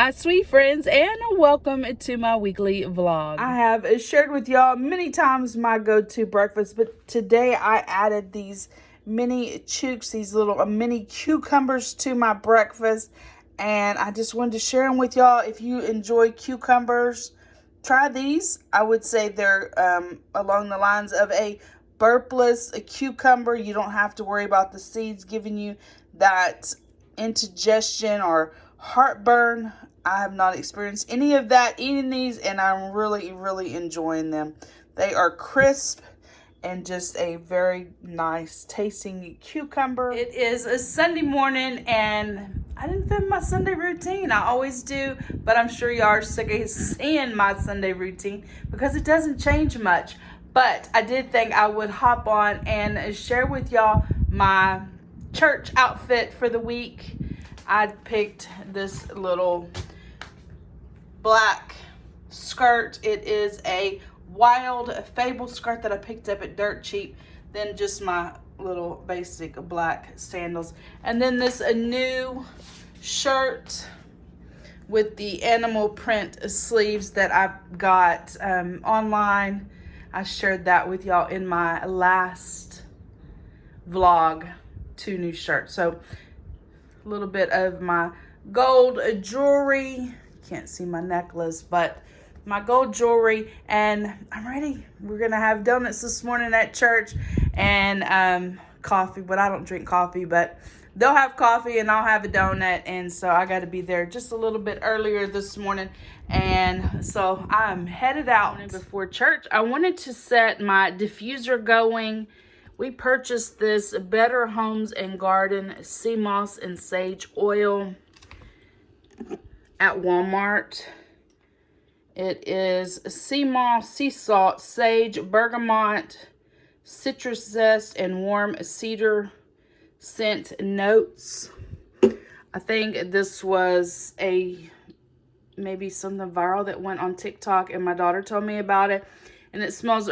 Hi, sweet friends, and welcome to my weekly vlog. I have shared with y'all many times my go-to breakfast, but today I added these mini chooks, these little mini cucumbers to my breakfast, and I just wanted to share them with y'all. If you enjoy cucumbers, try these. I would say they're along the lines of a burpless cucumber. You don't have to worry about the seeds giving you that indigestion or heartburn. I have not experienced any of that eating these, and I'm really enjoying them. They are crisp and just a very nice tasting cucumber. It is a Sunday morning, and I didn't film my Sunday routine. I always do, but I'm sure y'all are sick of seeing my Sunday routine because it doesn't change much. But I did think I would hop on and share with y'all my church outfit for the week. I picked this little black skirt. It is a wild fable skirt that I picked up at Dirt Cheap. Then just my little basic black sandals. And then this a new shirt with the animal print sleeves that I've got online. I shared that with y'all in my last vlog. 2 new shirts. So a little bit of my gold jewelry. Can't see my necklace, but my gold jewelry, and I'm ready. We're gonna have donuts this morning at church and coffee, but I don't drink coffee, but they'll have coffee and I'll have a donut, and so I got to be there just a little bit earlier this morning, and so I'm headed out. Before church, I wanted to set my diffuser going. We purchased this Better Homes and Garden sea moss and sage oil at Walmart. It is sea moss, sea salt, sage, bergamot, citrus zest, and warm cedar scent notes. I think this was maybe something viral that went on TikTok, and my daughter told me about it, and it smells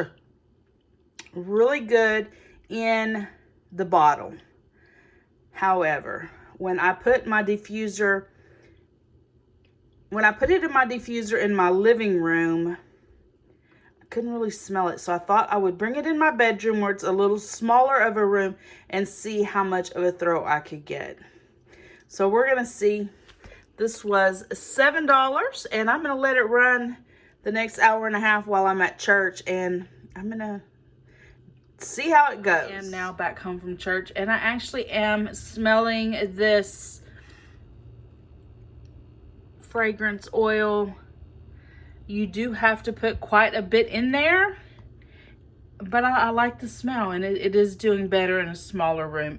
really good in the bottle. However, when I put it in my diffuser in my living room, I couldn't really smell it. So I thought I would bring it in my bedroom where it's a little smaller of a room and see how much of a throw I could get. So we're going to see. This was $7, and I'm going to let it run the next hour and a half while I'm at church, and I'm going to see how it goes. I am now back home from church, and I actually am smelling this fragrance oil. You do have to put quite a bit in there, but I like the smell, and it is doing better in a smaller room.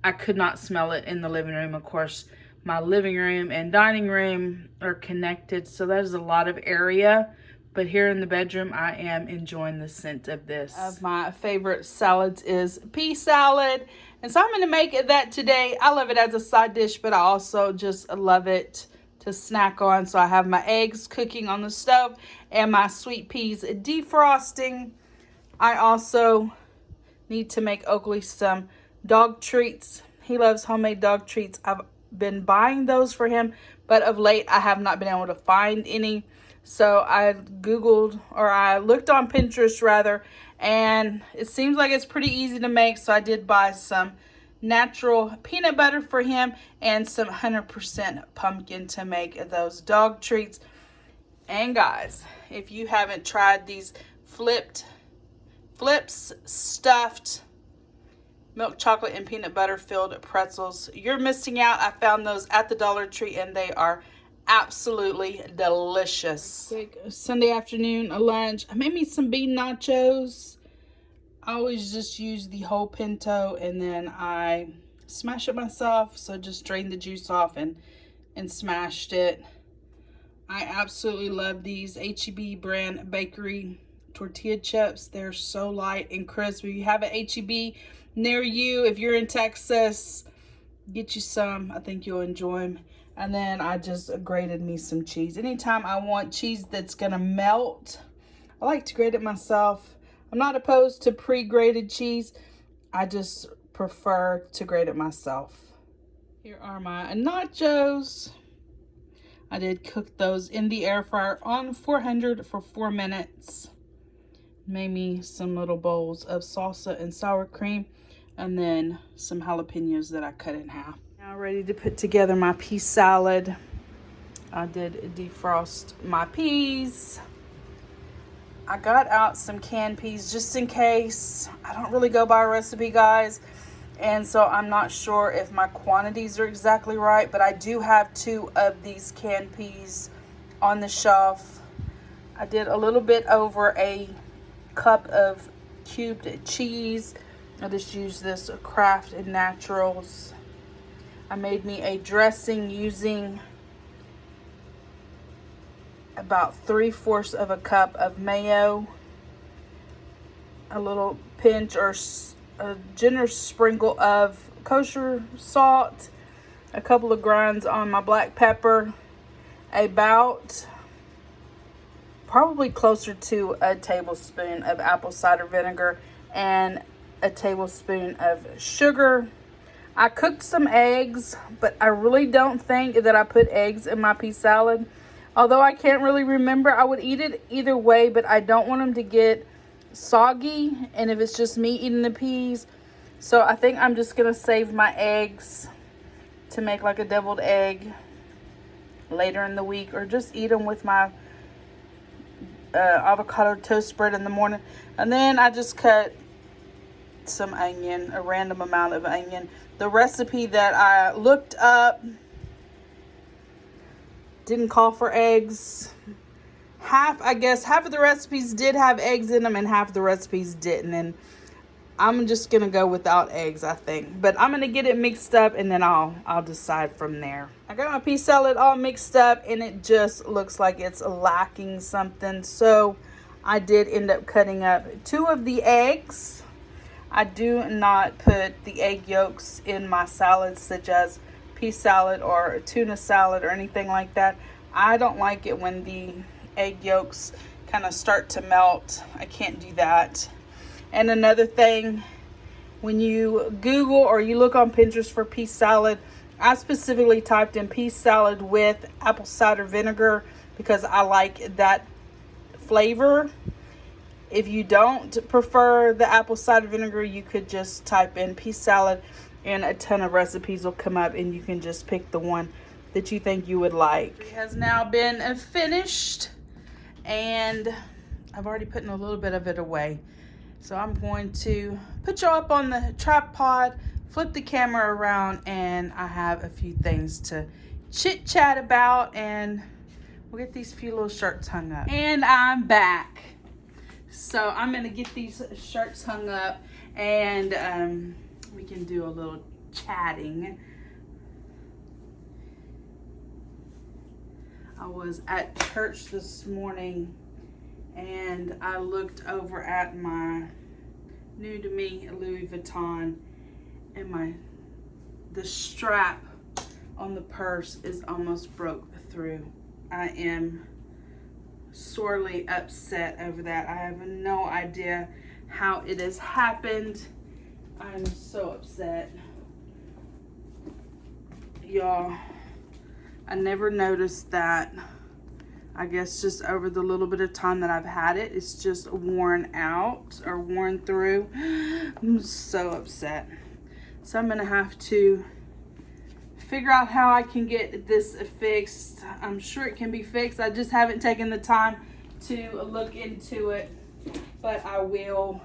I could not smell it in the living room. Of course, my living room and dining room are connected, so that is a lot of area. But here in the bedroom, I am enjoying the scent of this. One of my favorite salads is pea salad. And so I'm going to make that today. I love it as a side dish, but I also just love it to snack on. So I have my eggs cooking on the stove and my sweet peas defrosting. I also need to make Oakley some dog treats. He loves homemade dog treats. I've been buying those for him, but of late I have not been able to find any. So I looked on Pinterest rather, and it seems like it's pretty easy to make. So I did buy some natural peanut butter for him and some 100% pumpkin to make those dog treats. And guys, if you haven't tried these flips stuffed milk chocolate and peanut butter filled pretzels, you're missing out. I found those at the Dollar Tree, and they are absolutely delicious. Quick Sunday afternoon lunch. I made me some bean nachos. I always just use the whole pinto, and then I smash it myself. So just drained the juice off and smashed it. I absolutely love these H-E-B brand bakery tortilla chips. They're so light and crisp. If you have an H-E-B near you, if you're in Texas, get you some. I think you'll enjoy them. And then I just grated me some cheese. Anytime I want cheese that's gonna melt, I like to grate it myself. I'm not opposed to pre-grated cheese. I just prefer to grate it myself. Here are my nachos. I did cook those in the air fryer on 400 for 4 minutes. Made me some little bowls of salsa and sour cream, and then some jalapenos that I cut in half. Now ready to put together my pea salad. I did defrost my peas. I got out some canned peas just in case. I don't really go by recipe, guys, and so I'm not sure if my quantities are exactly right, but I do have 2 of these canned peas on the shelf. I did a little bit over a cup of cubed cheese. I just used this Kraft Naturals. I made me a dressing using about 3/4 of a cup of mayo, a little pinch or a generous sprinkle of kosher salt, a couple of grinds on my black pepper, about probably closer to a tablespoon of apple cider vinegar, and a tablespoon of sugar. I cooked some eggs, but I really don't think that I put eggs in my pea salad. Although I can't really remember, I would eat it either way, but I don't want them to get soggy, and if it's just me eating the peas. So I think I'm just going to save my eggs to make like a deviled egg later in the week, or just eat them with my avocado toast spread in the morning. And then I just cut some onion, a random amount of onion. The recipe that I looked up didn't call for eggs. Half of the recipes did have eggs in them, and half of the recipes didn't, and I'm just gonna go without eggs, I think. But I'm gonna get it mixed up, and then I'll decide from there. I got my pea salad all mixed up, and it just looks like it's lacking something, so I did end up cutting up 2 of the eggs. I do not put the egg yolks in my salads, such as pea salad or tuna salad or anything like that. I don't like it when the egg yolks kind of start to melt. I can't do that. And another thing, when you Google or you look on Pinterest for pea salad, I specifically typed in pea salad with apple cider vinegar because I like that flavor. If you don't prefer the apple cider vinegar, you could just type in pea salad, and a ton of recipes will come up, and you can just pick the one that you think you would like. It has now been finished, and I've already put in a little bit of it away. So I'm going to put you up on the tripod, flip the camera around, and I have a few things to chit chat about, and we'll get these few little shirts hung up. And I'm back. So I'm gonna get these shirts hung up, and we can do a little chatting. I was at church this morning, and I looked over at my new to me Louis Vuitton, and the strap on the purse is almost broke through. I am sorely upset over that. I have no idea how it has happened. I'm so upset. Y'all, I never noticed that. I guess just over the little bit of time that I've had it, it's just worn out or worn through. I'm so upset. So I'm gonna have to figure out how I can get this fixed. I'm sure it can be fixed. I just haven't taken the time to look into it, but I will.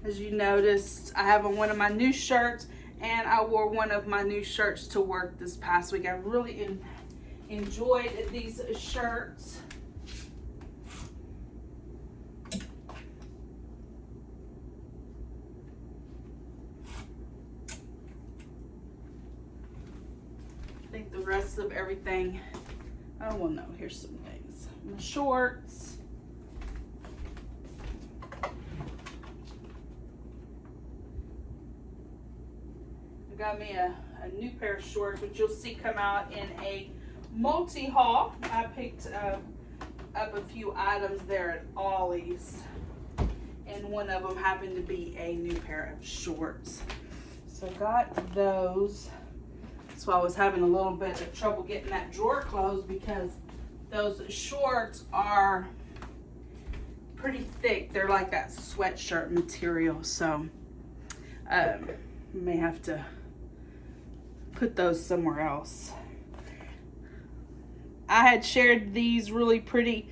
As you noticed, I have on one of my new shirts, and I wore one of my new shirts to work this past week. I really enjoyed these shirts. I think the rest of everything, oh well, no, here's some things. My shorts. I got me a new pair of shorts, which you'll see come out in a multi-haul. I picked up a few items there at Ollie's, and one of them happened to be a new pair of shorts. So got those. So I was having a little bit of trouble getting that drawer closed because those shorts are pretty thick. They're like that sweatshirt material. So may have to put those somewhere else. I had shared these really pretty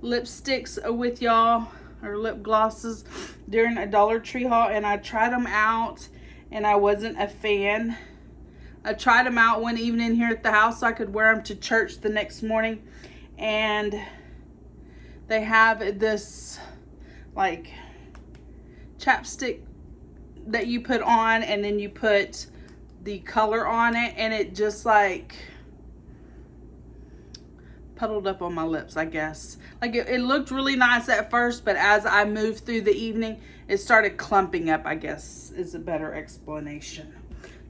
lipsticks with y'all, or lip glosses, during a Dollar Tree haul, and I tried them out and I wasn't a fan. I tried them out one evening here at the house so I could wear them to church the next morning, and they have this like chapstick that you put on, and then you put the color on it, and it just like puddled up on my lips, I guess. Like it looked really nice at first, but as I moved through the evening, it started clumping up, I guess is a better explanation.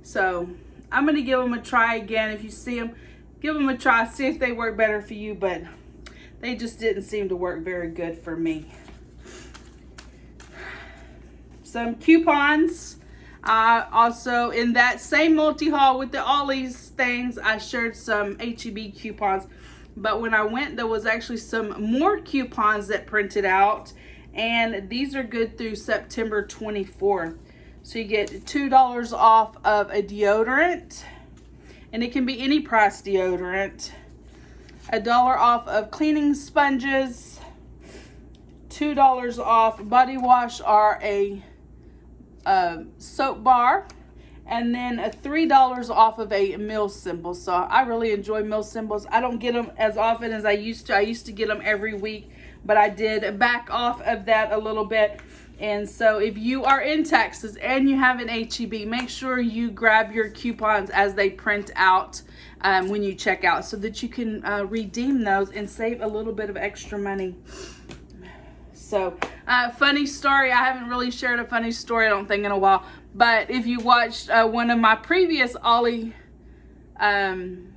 So I'm gonna give them a try again. If you see them, give them a try, see if they work better for you, but they just didn't seem to work very good for me. Some coupons. Also, in that same multi-haul with the Ollie's things, I shared some HEB coupons. But when I went, there was actually some more coupons that printed out. And these are good through September 24th. So you get $2 off of a deodorant. And it can be any price deodorant. $1 off of cleaning sponges. $2 off body wash or a soap bar, and then $3 off of a meal symbol. So I really enjoy meal symbols. I don't get them as often as I used to. I used to get them every week, but I did back off of that a little bit. And so if you are in Texas and you have an HEB, make sure you grab your coupons as they print out when you check out, so that you can redeem those and save a little bit of extra money. So, funny story. I haven't really shared a funny story, I don't think, in a while. But if you watched one of my previous Ollie walkthrough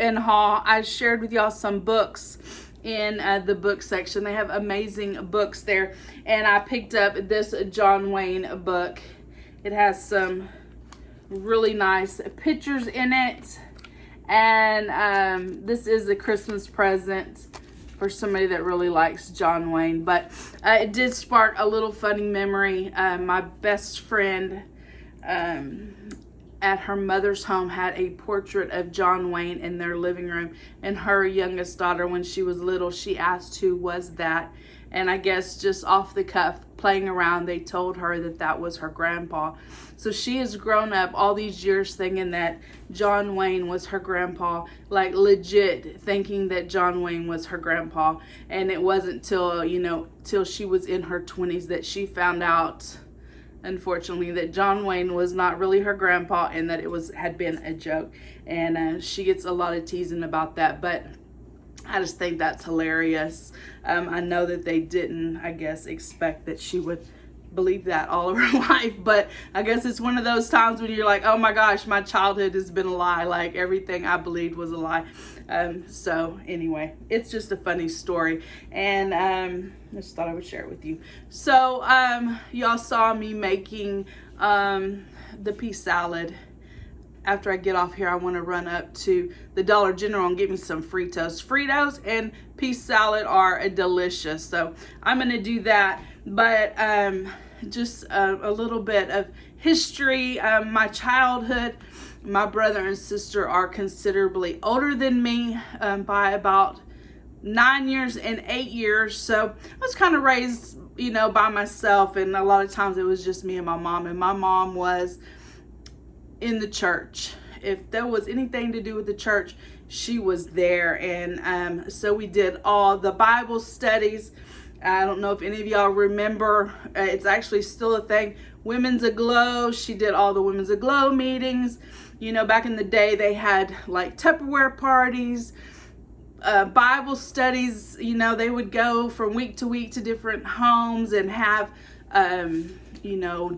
and haul, I shared with y'all some books in the book section. They have amazing books there. And I picked up this John Wayne book. It has some really nice pictures in it. And this is a Christmas present for somebody that really likes John Wayne. But it did spark a little funny memory. My best friend at her mother's home had a portrait of John Wayne in their living room, and her youngest daughter, when she was little, she asked who was that, and I guess just off the cuff, playing around, they told her that that was her grandpa. So she has grown up all these years thinking that John Wayne was her grandpa, like legit thinking that John Wayne was her grandpa. And it wasn't till, till she was in her 20s that she found out, unfortunately, that John Wayne was not really her grandpa, and that it had been a joke. And she gets a lot of teasing about that, but I just think that's hilarious. I know that they didn't, I guess, expect that she would believe that all of her life, but I guess it's one of those times when you're like, oh my gosh, my childhood has been a lie. Like, everything I believed was a lie. So anyway, it's just a funny story, and I just thought I would share it with you. So y'all saw me making the pea salad. After I get off here, I want to run up to the Dollar General and get me some Fritos. Fritos and pea salad are delicious, so I'm going to do that. But just a little bit of history. My childhood, my brother and sister are considerably older than me by about 9 years and 8 years. So I was kind of raised, by myself, and a lot of times it was just me and my mom. And my mom was in the church. If there was anything to do with the church, she was there. And so we did all the Bible studies. I don't know if any of y'all remember, it's actually still a thing, Women's Aglow. She did all the Women's Aglow meetings. Back in the day, they had like Tupperware parties, Bible studies. They would go from week to week to different homes and have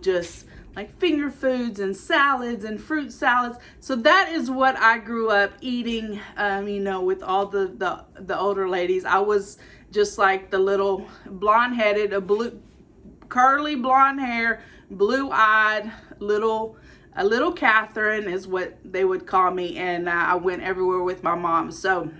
just like finger foods and salads and fruit salads. So that is what I grew up eating, with all the older ladies. I was just like the little blonde-headed, curly blonde hair, blue-eyed little a little Catherine is what they would call me, and I went everywhere with my mom. So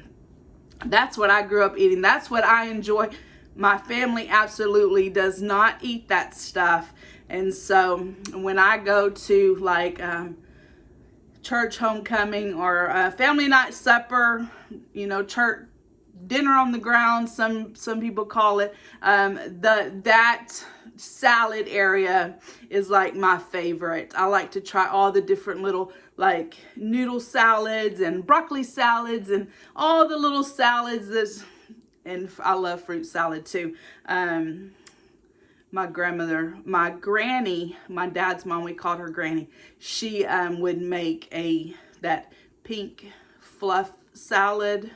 that's what I grew up eating. That's what I enjoy. My family absolutely does not eat that stuff. And so when I go to like church homecoming or family night supper, you know, church dinner on the ground, some people call it, that salad area is like my favorite. I like to try all the different little like noodle salads and broccoli salads and all the little salads. And I love fruit salad too. My grandmother, my granny, my dad's mom, we called her Granny. She would make that pink fluff salad.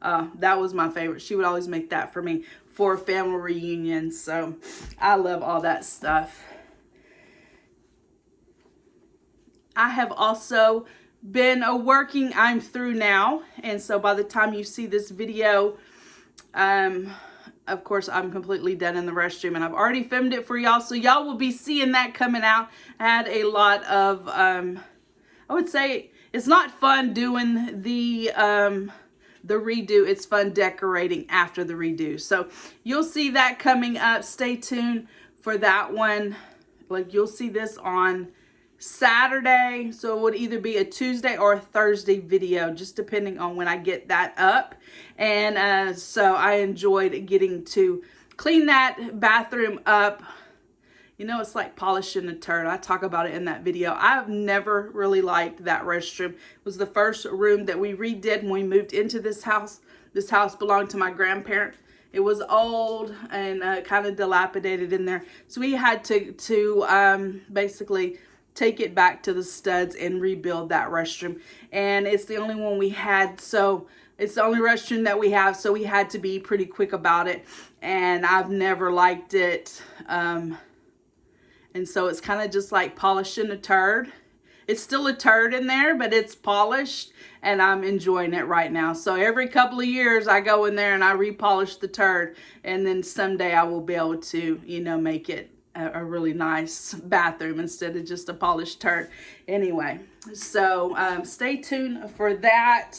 That was my favorite. She would always make that for me for family reunions. So I love all that stuff. I have also been working. I'm through now. And so by the time you see this video, of course, I'm completely done in the restroom, and I've already filmed it for y'all. So y'all will be seeing that coming out. I had a lot of, I would say it's not fun doing the redo. It's fun decorating after the redo. So you'll see that coming up. Stay tuned for that one. Like, you'll see this on Saturday, so it would either be a Tuesday or a Thursday video, just depending on when I get that up. And so I enjoyed getting to clean that bathroom up. You know, it's like polishing a turd. I talk about it in that video. I've never really liked that restroom. It was the first room that we redid when we moved into this house. This house belonged to my grandparents. It was old and kind of dilapidated in there, so we had to basically take it back to the studs and rebuild that restroom. And it's the only one we had, so it's the only restroom that we have, so we had to be pretty quick about it. And I've never liked it. And so it's kind of just like polishing a turd. It's still a turd in there, but it's polished, and I'm enjoying it right now. So every couple of years I go in there and I repolish the turd, and then someday I will be able to, you know, make it a really nice bathroom instead of just a polished turd. Anyway, so stay tuned for that.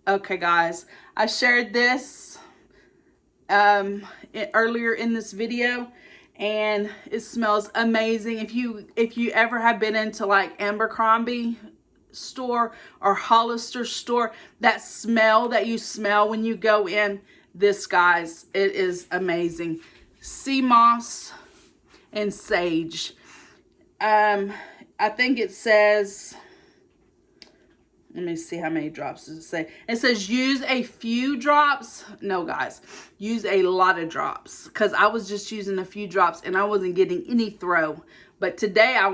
Okay, guys, I shared this earlier in this video, and it smells amazing. If you ever have been into like Abercrombie store or Hollister store, that smell that you smell when you go in, this, guys, it is amazing. Sea moss and sage. I think it says, let me see how many drops does it say. It says use a few drops. No, guys, use a lot of drops, because I was just using a few drops and I wasn't getting any throw. But today I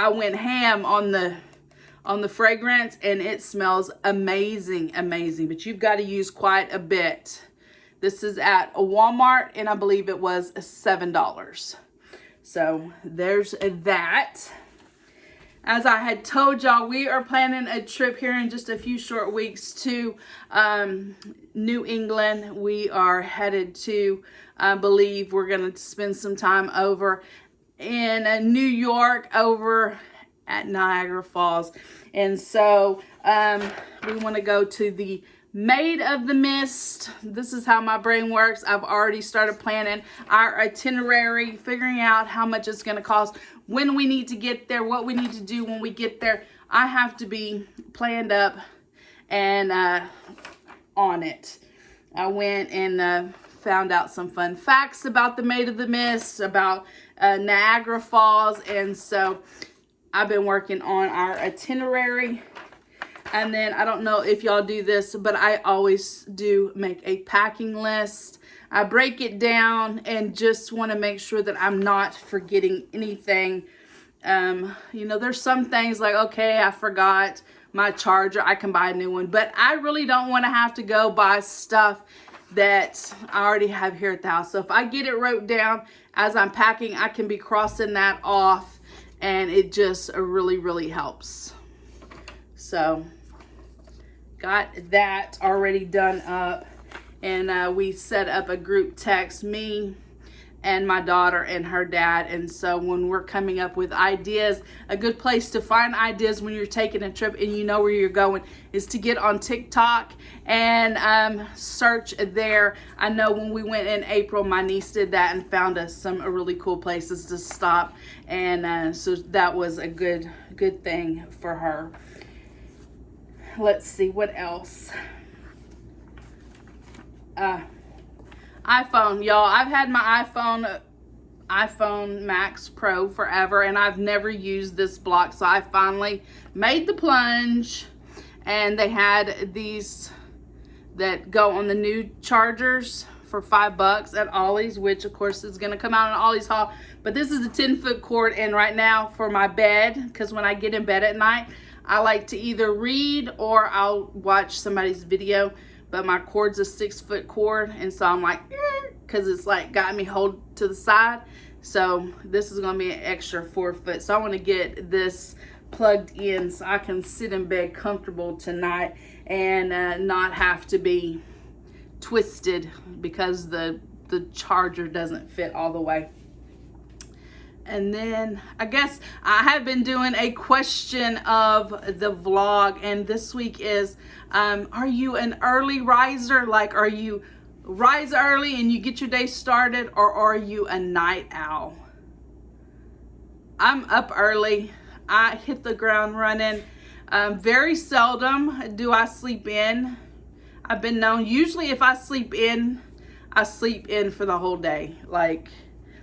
went ham on the fragrance, and it smells amazing, amazing. But you've got to use quite a bit. This is at a Walmart, and I believe it was $7. So there's that. As I had told y'all, we are planning a trip here in just a few short weeks to New England. We are headed to, I believe we're going to spend some time over in New York, over at Niagara Falls. And so we want to go to the Maid of the Mist. This is how my brain works. I've already started planning our itinerary, figuring out how much it's going to cost, when we need to get there, what we need to do when we get there. I have to be planned up and on it. I went and found out some fun facts about the Maid of the Mist, about Niagara Falls, and so I've been working on our itinerary. And then, I don't know if y'all do this, but I always do make a packing list. I break it down and just want to make sure that I'm not forgetting anything. You know, there's some things like, okay, I forgot my charger, I can buy a new one. But I really don't want to have to go buy stuff that I already have here at the house. So if I get it wrote down as I'm packing, I can be crossing that off, and it just really, really helps. So got that already done up, and we set up a group text, me, and my daughter and her dad. And so when we're coming up with ideas, a good place to find ideas when you're taking a trip and you know where you're going is to get on TikTok and search there. I know when we went in April, my niece did that and found us some really cool places to stop. And so that was a good thing for her. Let's see what else. iPhone, y'all. I've had my iPhone Max Pro forever, and I've never used this block, so I finally made the plunge. And they had these that go on the new chargers for $5 at Ollie's, which of course is going to come out in Ollie's haul. But this is a 10-foot cord, and right now for my bed, because when I get in bed at night, I like to either read or I'll watch somebody's video. But my cord's a 6-foot cord, and so I'm like, because it's like got me hold to the side. So this is gonna be an extra 4 foot. So I want to get this plugged in so I can sit in bed comfortable tonight and not have to be twisted because the charger doesn't fit all the way. And then I guess I have been doing a question of the vlog, and this week is, are you an early riser? Like, are you rise early and you get your day started, or are you a night owl? I'm up early. I hit the ground running. Very seldom do I sleep in. I've been known, usually if I sleep in, I sleep in for the whole day. Like,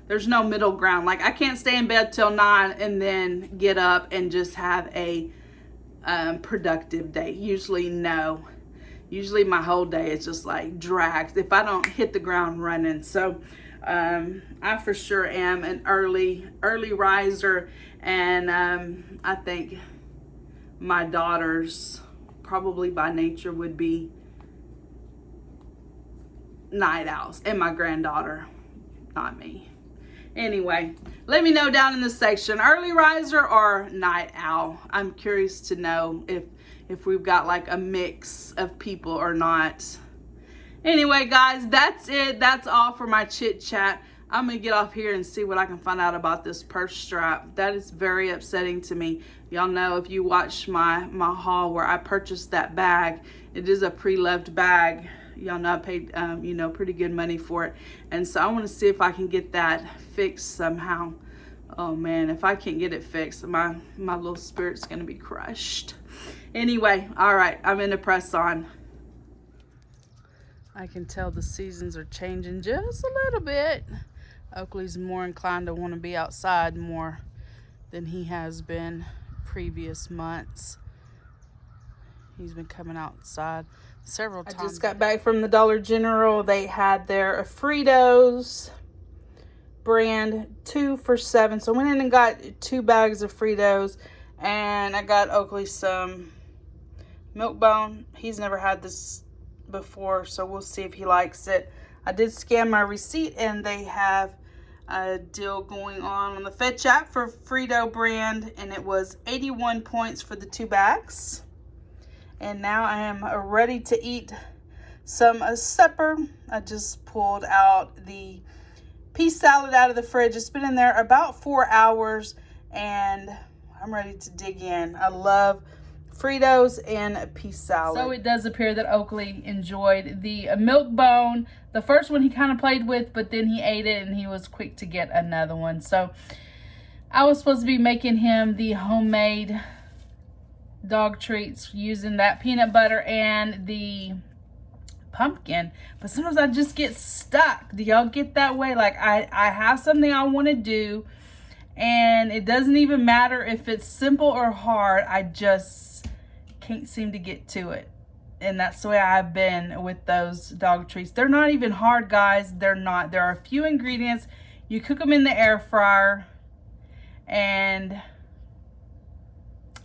there's no middle ground. Like, I can't stay in bed till 9 and then get up and just have a productive day. Usually, no. Usually my whole day is just like dragged if I don't hit the ground running. So I for sure am an early riser, and I think my daughters probably by nature would be night owls, and my granddaughter, not me. Anyway, let me know down in the section, early riser or night owl. I'm curious to know if we've got like a mix of people or not. Anyway, guys, that's it. That's all for my chit chat. I'm gonna get off here and see what I can find out about this purse strap. That is very upsetting to me. Y'all know, if you watch my haul where I purchased that bag, it is a pre-loved bag. Y'all know I paid pretty good money for it, and so I want to see if I can get that fixed somehow. Oh man, if I can't get it fixed, my little spirit's gonna be crushed. Anyway, all right, I'm in the press on. I can tell the seasons are changing just a little bit. Oakley's more inclined to want to be outside more than he has been previous months. He's been coming outside several times. I just got back from the Dollar General. They had their Fritos brand 2 for $7. So I went in and got 2 bags of Fritos, and I got Oakley some milk bone. He's never had this before, so we'll see if he likes it. I did scan my receipt, and they have a deal going on the Fetch app for Frito brand, and it was 81 points for the 2 bags. And now I am ready to eat some supper. I just pulled out the pea salad out of the fridge. It's been in there about 4 hours, and I'm ready to dig in. I love Fritos and pea salad. So it does appear that Oakley enjoyed the milk bone. The first one he kind of played with, but then he ate it and he was quick to get another one. So I was supposed to be making him the homemade dog treats using that peanut butter and the pumpkin, but sometimes I just get stuck. Do y'all get that way? Like I have something I want to do, and it doesn't even matter if it's simple or hard. I just can't seem to get to it. And that's the way I've been with those dog treats. They're not even hard, guys. They're not. There are a few ingredients. You cook them in the air fryer, and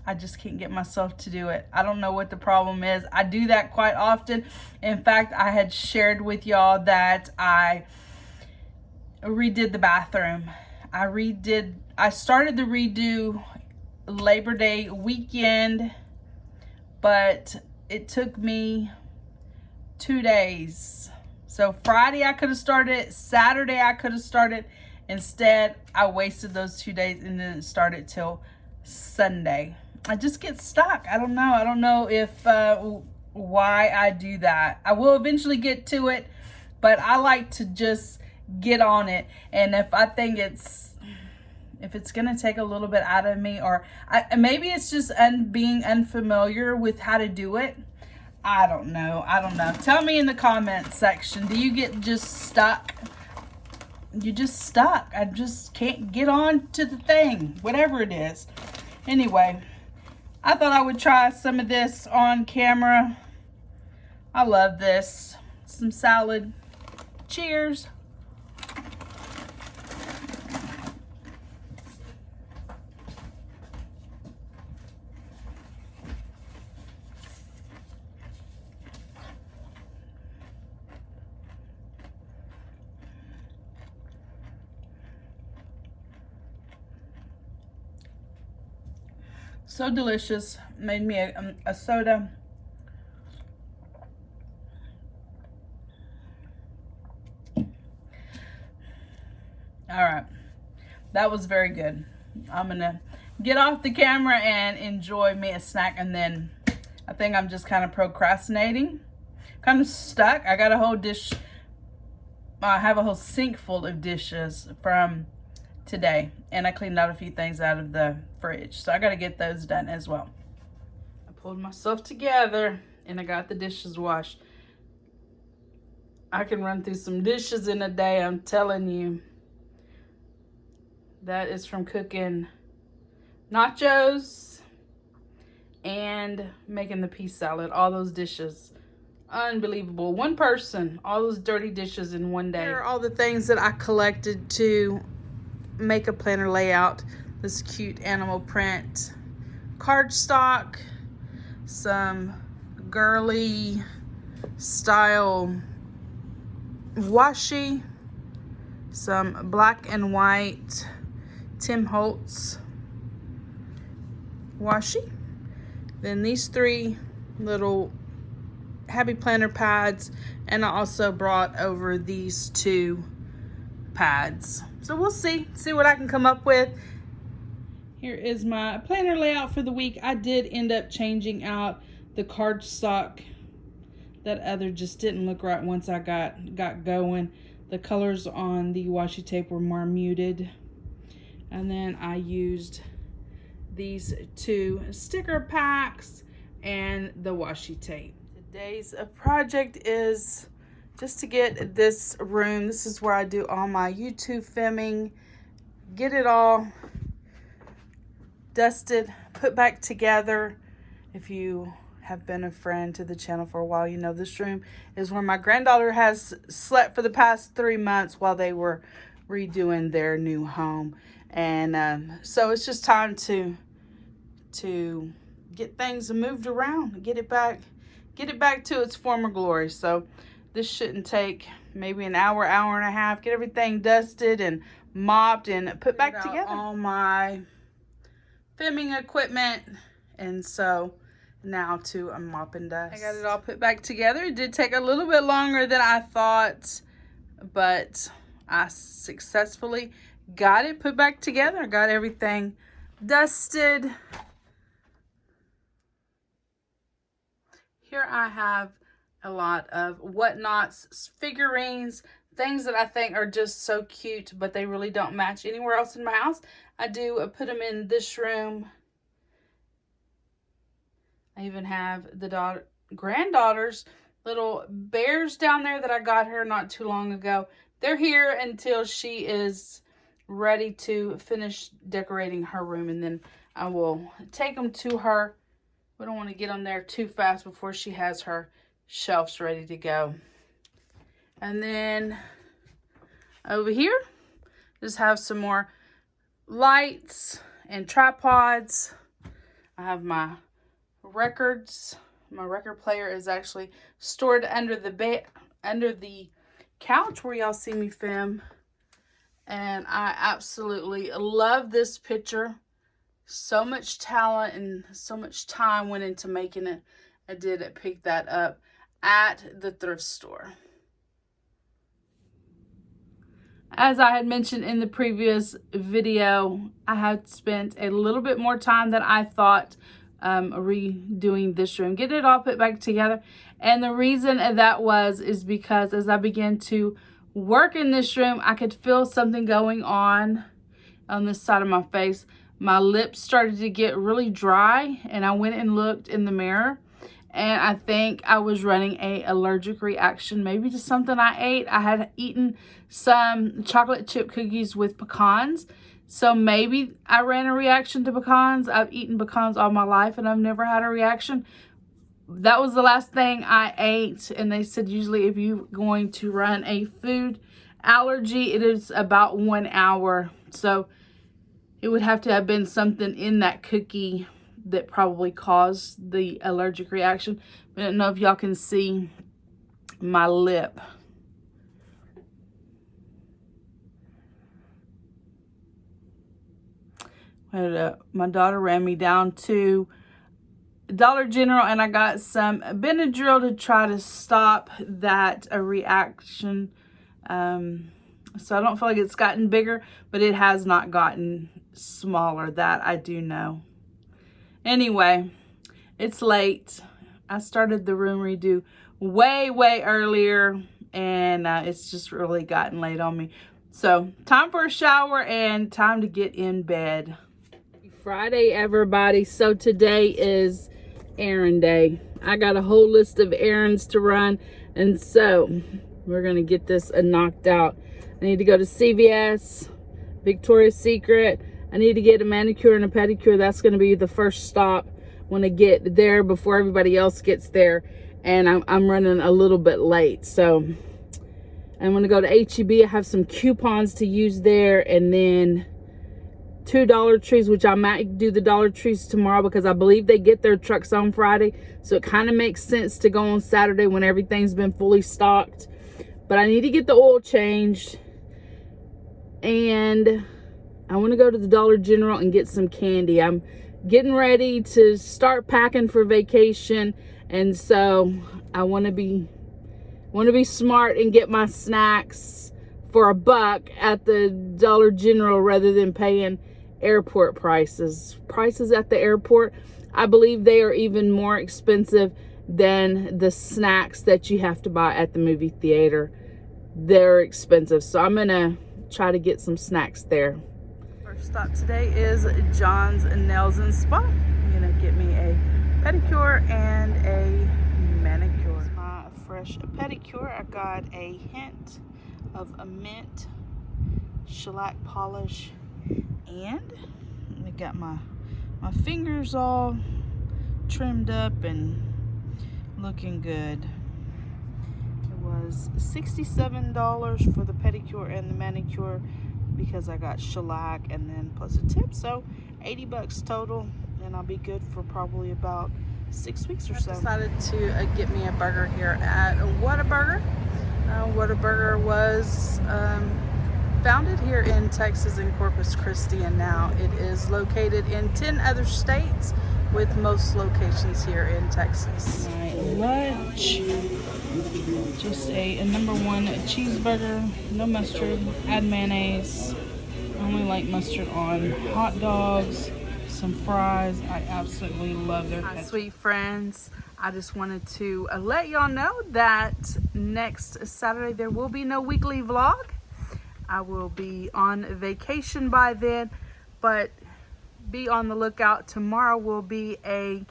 I just can't get myself to do it. I don't know what the problem is. I do that quite often. In fact, I had shared with y'all that I redid the bathroom. I started the redo Labor Day weekend, but it took me 2 days. So Friday I could have started, Saturday I could have started. Instead, I wasted those 2 days and didn't start it till Sunday. I just get stuck. I don't know. I don't know if why I do that. I will eventually get to it, but I like to just get on it. And if I think if it's gonna take a little bit out of me, or maybe it's just being unfamiliar with how to do it. I don't know. Tell me in the comments section. Do you get just stuck? You're just stuck. I just can't get on to the thing, whatever it is. Anyway, I thought I would try some of this on camera. I love this. Some salad. Cheers. So delicious. Made me a soda. All right, that was very good. I'm gonna get off the camera and enjoy me a snack, and then I think I'm just kind of procrastinating, kind of stuck. I got a whole dish. I have a whole sink full of dishes from today, and I cleaned out a few things out of the fridge, so I got to get those done as well. I pulled myself together and I got the dishes washed. I can run through some dishes in a day, I'm telling you. That is from cooking nachos and making the pea salad. All those dishes. Unbelievable. One person, all those dirty dishes in one day. Here are all the things that I collected to make a planner layout. This cute animal print cardstock, some girly style washi, some black and white Tim Holtz washi, then these 3 little happy planner pads, and I also brought over these 2 pads. So we'll see what I can come up with. Here is my planner layout for the week. I did end up changing out the cardstock. That other just didn't look right once I got going. The colors on the washi tape were more muted. And then I used these 2 sticker packs and the washi tape. Today's project is just to get this room. This is where I do all my YouTube filming. Get it all dusted, put back together. If you have been a friend to the channel for a while, you know this room is where my granddaughter has slept for the past 3 months while they were redoing their new home. And so it's just time to get things moved around, get it back to its former glory. So this shouldn't take maybe an hour and a half. Get everything dusted and mopped and put back together. All my filming equipment, and so now to mop and dust. I got it all put back together. It did take a little bit longer than I thought, but I successfully got it put back together. I got everything dusted. Here I have a lot of whatnots, figurines, things that I think are just so cute, but they really don't match anywhere else in my house. I do put them in this room. I even have the granddaughter's little bears down there that I got her not too long ago. They're here until she is ready to finish decorating her room, and then I will take them to her. We don't want to get them there too fast before she has her shelves ready to go. And then over here, just have some more lights and tripods. I have my records. My record player is actually stored under the bed, under the couch where y'all see me film. And I absolutely love this picture. So much talent and so much time went into making it. I did pick that up at the thrift store. As I had mentioned in the previous video, I had spent a little bit more time than I thought redoing this room, getting it all put back together. And the reason that is because as I began to work in this room, I could feel something going on this side of my face. My lips started to get really dry, and I went and looked in the mirror, and I think I was running a allergic reaction, maybe to something I ate. I had eaten some chocolate chip cookies with pecans, so maybe I ran a reaction to pecans. I've eaten pecans all my life, and I've never had a reaction. That was the last thing I ate, and they said usually if you're going to run a food allergy, it is about 1 hour. So it would have to have been something in that cookie that probably caused the allergic reaction. But I don't know if y'all can see my lip. My daughter ran me down to Dollar General, and I got some Benadryl to try to stop that reaction. So I don't feel like it's gotten bigger, but it has not gotten smaller. That I do know. Anyway, it's late. I started the room redo way earlier, and it's just really gotten late on me. So time for a shower and time to get in bed. Friday, everybody. So today is errand day. I got a whole list of errands to run, and so we're gonna get this knocked out. I need to go to CVS, Victoria's Secret. I need to get a manicure and a pedicure. That's going to be the first stop when I get there before everybody else gets there. And I'm running a little bit late. So I'm going to go to H-E-B. I have some coupons to use there. And then 2 Dollar Trees, which I might do the Dollar Trees tomorrow because I believe they get their trucks on Friday. So it kind of makes sense to go on Saturday when everything's been fully stocked. But I need to get the oil changed. And I want to go to the Dollar General and get some candy. I'm getting ready to start packing for vacation, and so I want to be smart and get my snacks for $1 at the Dollar General rather than paying airport prices. Prices at the airport, I believe they are even more expensive than the snacks that you have to buy at the movie theater. They're expensive, so I'm gonna try to get some snacks there. First stop today is John's Nails and Spa. I'm gonna get me a pedicure and a manicure. My fresh pedicure, I got a hint of a mint shellac polish, and I got my fingers all trimmed up and looking good. It was $67 for the pedicure and the manicure because I got shellac and then plus a tip, so $80 total, and I'll be good for probably about 6 weeks or so. I decided to get me a burger here at Whataburger. Whataburger was founded here in Texas in Corpus Christi, and now it is located in 10 other states with most locations here in Texas. My lunch, just a number 1 cheeseburger, no mustard, add mayonnaise. I only like mustard on hot dogs, some fries. I absolutely love their ketchup. Sweet friends, I just wanted to let y'all know that next Saturday there will be no weekly vlog. I will be on vacation by then, but be on the lookout. Tomorrow will be a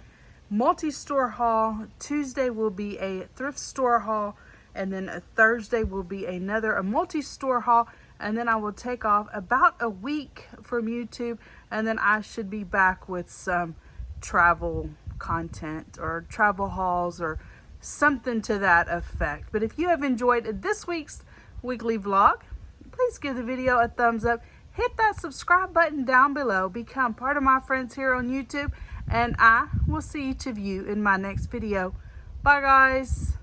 multi-store haul. Tuesday will be a thrift store haul, and then a Thursday will be a multi-store haul, and then I will take off about a week from YouTube, and then I should be back with some travel content or travel hauls or something to that effect. But if you have enjoyed this week's weekly vlog, please give the video a thumbs up. Hit that subscribe button down below. Become part of my friends here on YouTube. And I will see each of you in my next video. Bye, guys.